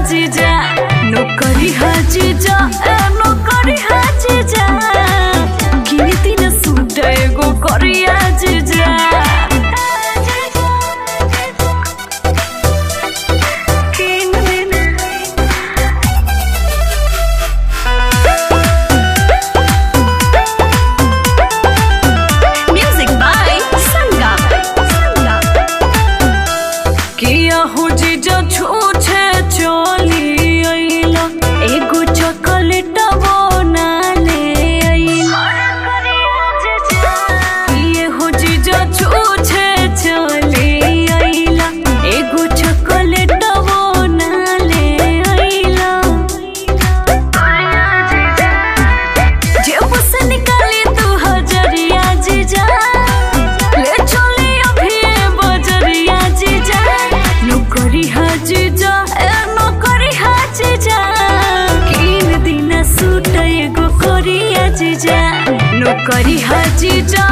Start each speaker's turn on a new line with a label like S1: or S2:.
S1: जीजा नौकरी हा जीजा नौकरी हा जीजा गिनती न सूट एगो करिया जीजा किया हो जीजा छूछे चली आइला एगो चॉकलेट बना ले आइला किए हो जीजा छूछे चली आइला एगो चॉकलेट बना ले आइला जेब से निकाली तू हजरिया जीजा ले चली अभी बजरिया जीजा नौकरी हा जीजा नौकरी हा जीजा किन दिन सूट एगो करिया जीजा नौकरी हा जीजा